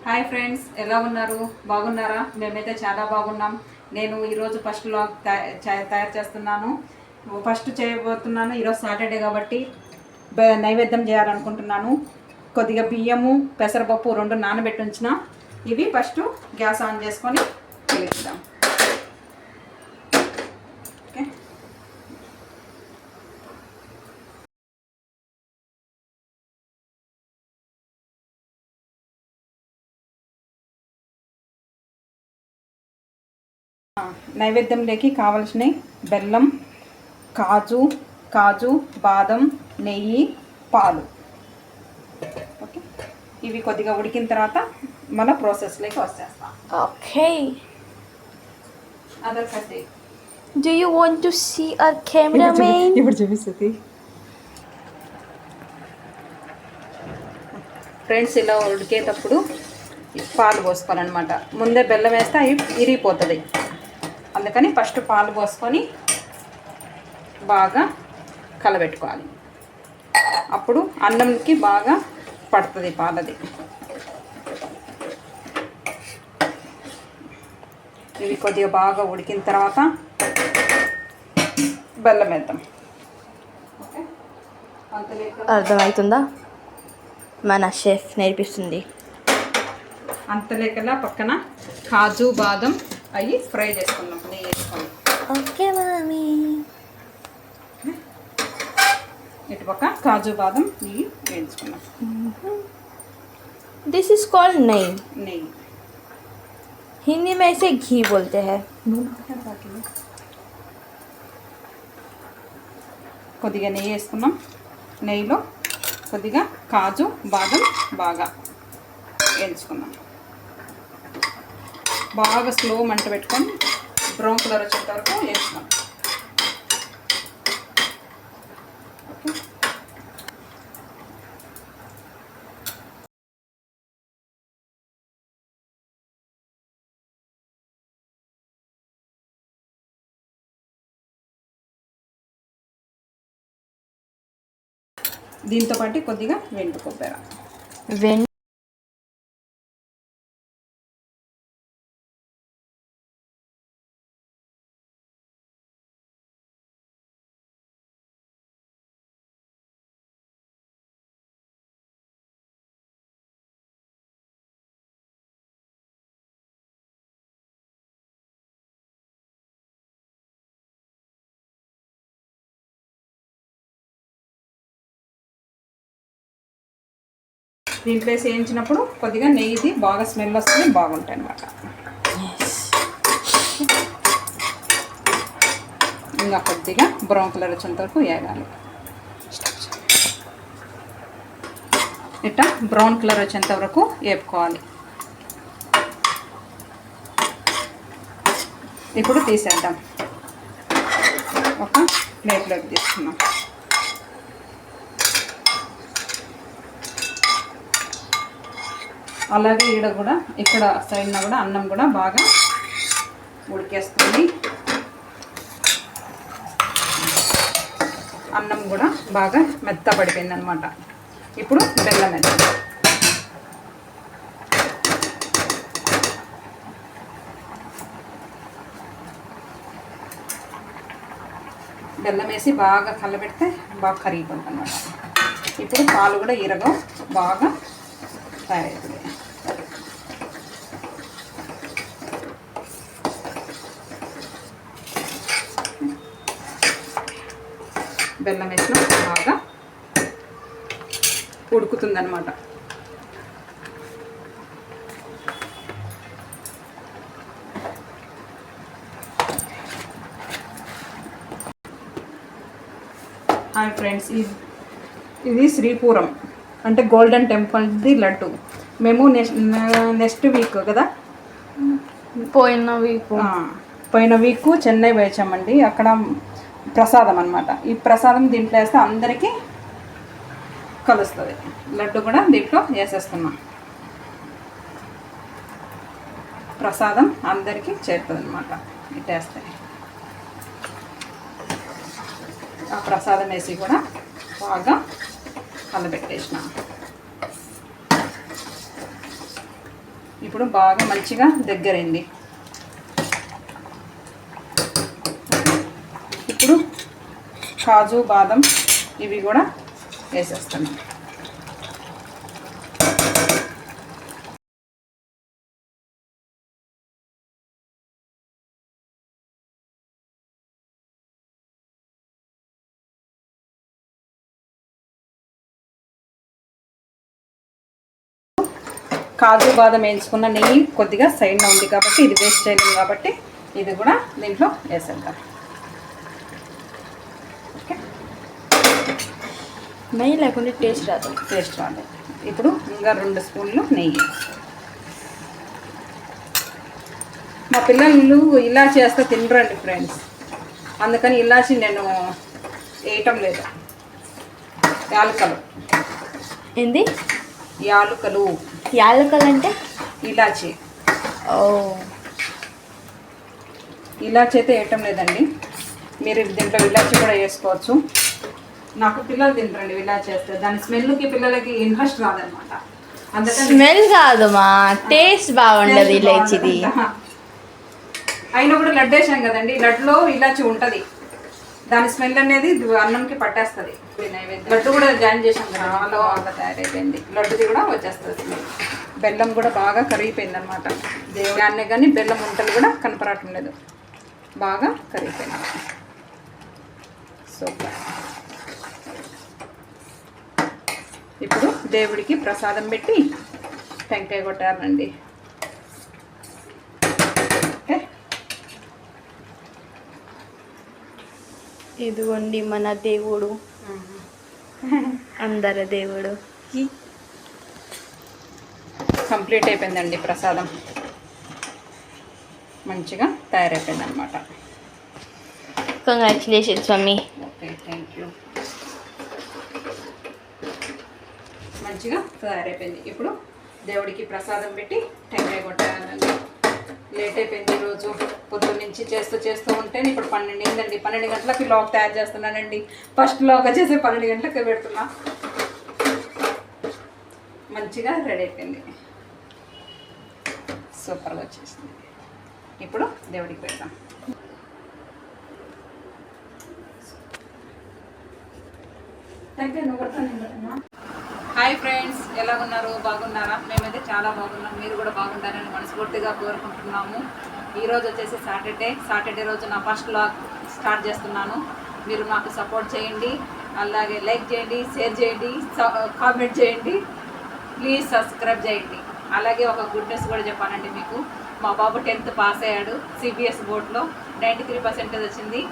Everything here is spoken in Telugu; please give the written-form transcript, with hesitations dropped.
హాయ్ ఫ్రెండ్స్, ఎలా ఉన్నారు? బాగున్నారా? మేమైతే చాలా బాగున్నాం. నేను ఈరోజు ఫస్ట్ వ్లాగ్ తయారు చేస్తున్నాను. ఫస్ట్ చేయబోతున్నాను. ఈరోజు సాటర్డే కాబట్టి నైవేద్యం చేయాలనుకుంటున్నాను. కొద్దిగా బియ్యము పెసరపప్పు రెండు నానబెట్టి ఉంచిన. ఇవి ఫస్ట్ గ్యాస్ ఆన్ చేసుకొని వెలిగిద్దాం. ఓకే, నైవేద్యంలోకి కావలసినవి బెల్లం, కాజు, బాదం, నెయ్యి, పాలు. ఓకే, ఇవి కొద్దిగా ఉడికిన తర్వాత మన ప్రాసెస్లోకి వచ్చేస్తాం. ఓకే, అదర్ కట్టి do you want to see our cameraman? ఇప్పుడు చూపిస్తుంది. ఫ్రెండ్స్, ఇలా ఉడికేటప్పుడు పాలు పోసుకోవాలన్నమాట. ముందే బెల్లం వేస్తే అవి ఇరిగిపోతుంది. అందుకని ఫస్ట్ పాలు పోసుకొని బాగా కలబెట్టుకోవాలి. అప్పుడు అన్నంకి బాగా పడుతుంది పాలది. ఇవి కొద్దిగా బాగా ఉడికిన తర్వాత బెల్లం వేద్దాం. ఓకే, అర్థమవుతుందా? మన షెఫ్ నేర్పిస్తుంది. అంతలేకలా పక్కన కాజు బాదం అవి ఫ్రై చేసుకున్నాం నెయ్యి వేసుకొని. ఓకే మామీ. ఇటు పక్క కాజు బాదం నెయ్యి వేయించుకున్నాం. दिस इज कॉल्ड నెయ్యి हिंदी में इसे घी बोलते हैं. కొద్దిగా నెయ్యి వేసుకున్నాం. నెయ్యిలో కొద్దిగా కాజు బాదం బాగా వేయించుకున్నాం. బాగా స్లో మంట పెట్టుకొని బ్రౌన్ కలర్ వచ్చేంత వరకు వేసుకున్నాం. ఓకే, దీంతో పాటు కొద్దిగా వెండి కొబ్బరి. దీంట్లో వేసి వేయించినప్పుడు కొద్దిగా నెయ్యిది బాగా స్మెల్ వస్తుంది, బాగుంటాయి అన్నమాట. ఇంకా కొద్దిగా బ్రౌన్ కలర్ వచ్చేంత వరకు వేగాలి. ఇట్లా బ్రౌన్ కలర్ వచ్చేంత వరకు వేపుకోవాలి. ఇప్పుడు తీసేద్దాం. ఒక ప్లేట్లోకి తీసుకున్నాం. అలాగే ఈడ కూడా ఇక్కడ సైడ్న కూడా అన్నం కూడా బాగా ఉడికేస్తుంది. అన్నం కూడా బాగా మెత్తపడిపోయింది అనమాట. ఇప్పుడు బెల్లం వేద్దాం. బెల్లం వేసి బాగా కలబెడితే బాగా కరిగిపోతుంది అనమాట. ఇప్పుడు పాలు కూడా ఇరగ బాగా తయారవుతుంది. బెల్లం వేసిన బాగా ఉడుకుతుంది అనమాట. హాయ్ ఫ్రెండ్స్, ఇది శ్రీపురం అంటే గోల్డెన్ టెంపుల్ది లడ్డు. మేము నెక్స్ట్ వీక్ కదా, పోయిన వీక్ చెన్నై వేసామండి. అక్కడ ప్రసాదం అన్నమాట. ఈ ప్రసాదం దీంట్లో వేస్తే అందరికీ కలుస్తుంది. లడ్డు కూడా దీంట్లో వేసేస్తున్నాం. ప్రసాదం అందరికీ చేరుతుంది అన్నమాట. ఇట్లా వేస్తే ఆ ప్రసాదం వేసి కూడా బాగా కలబెట్టేసిన. ఇప్పుడు బాగా మంచిగా దగ్గరైంది. ఇప్పుడు కాజు బాదం ఇవి కూడా వేసేస్తాను. కాజు బాదం వేయించుకున్న నెయ్యి కొద్దిగా సైడ్లో ఉంది కాబట్టి ఇది వేస్ట్ చేయలేము కాబట్టి ఇది కూడా దీంట్లో వేసేద్దాం. ఓకే, నెయ్యి లేకుండా టేస్ట్ రాదు. ఇప్పుడు ఇంకా 2 స్పూన్లు నెయ్యి. మా పిల్లలు ఇలా చేస్తే తినరండి ఫ్రెండ్స్, అందుకని ఇలాచి నేను వేయటం లేదు. యాలకలు. ఏంది యాలకలు? యాలకలు అంటే ఇలాచి. ఓ, ఇలాచి అయితే వేయటం లేదండి. మీరు దీంట్లో ఇలాచి కూడా వేసుకోవచ్చు. నాకు పిల్లలు తింటారండి ఇలాచి చేస్తే, దాని స్మెల్కి పిల్లలకి ఇంట్రెస్ట్ రాదనమాట. అందుకని స్మెల్ కాదు మా టేస్ట్ బాగుండదు ఇలాచిది. అయినా కూడా లడ్డు వేసాం కదండి, లడ్డులో ఇలాచి ఉంటుంది, దాని స్మెల్ అనేది అన్నంకి పట్టేస్తుంది. లడ్డు కూడా జాయిన్ చేసాం కదా, బాగా తయారైపోయింది. లడ్డుది కూడా వచ్చేస్తుంది. బెల్లం కూడా బాగా కరిగిపోయింది అనమాట. దేవుడాన్నే కానీ బెల్లం ఉంటలు కూడా కనపడటం లేదు, బాగా కరిగిపోయింది. సూపర్. ఇప్పుడు దేవుడికి ప్రసాదం పెట్టి టెంకాయ కొట్టారండి. ఓకే, ఇదిగోండి మన దేవుడు, అందరి దేవుడు. కంప్లీట్ అయిపోయిందండి ప్రసాదం, మంచిగా తయారైపోయింది అనమాట. Congratulations mummy. Okay, thank you. మంచిగా తయారైపోయింది. ఇప్పుడు దేవుడికి ప్రసాదం పెట్టి టెంకాయ కొట్టాలండి. లేట్ అయిపోయింది ఈరోజు, పొద్దున్న నుంచి చేస్తూ ఉంటే ఇప్పుడు 12 అయిందండి. 12 గంటలకి లాగ్ తయారు చేస్తున్నానండి. ఫస్ట్ లాగ్ వచ్చేసి 12 గంటలకి పెడుతున్నా. మంచిగా రెడీ అయిపోయింది, సూపర్గా వచ్చేసింది. ఇప్పుడు దేవుడికి పెడతాం. హాయ్ ఫ్రెండ్స్, ఎలా ఉన్నారు? బాగున్నారా? మేమైతే చాలా బాగున్నాం. మీరు కూడా బాగుంటారని మనస్ఫూర్తిగా కోరుకుంటున్నాము. ఈరోజు వచ్చేసి సాటర్డే రోజు నా ఫస్ట్ వ్లాగ్ స్టార్ట్ చేస్తున్నాను. మీరు నాకు సపోర్ట్ చేయండి, అలాగే లైక్ చేయండి, షేర్ చేయండి, కామెంట్ చేయండి, ప్లీజ్ సబ్స్క్రైబ్ చేయండి. అలాగే ఒక గుడ్ న్యూస్ కూడా చెప్పానండి మీకు. మా బాబు 10th పాస్ అయ్యాడు. CBSE బోర్డులో 93% వచ్చింది.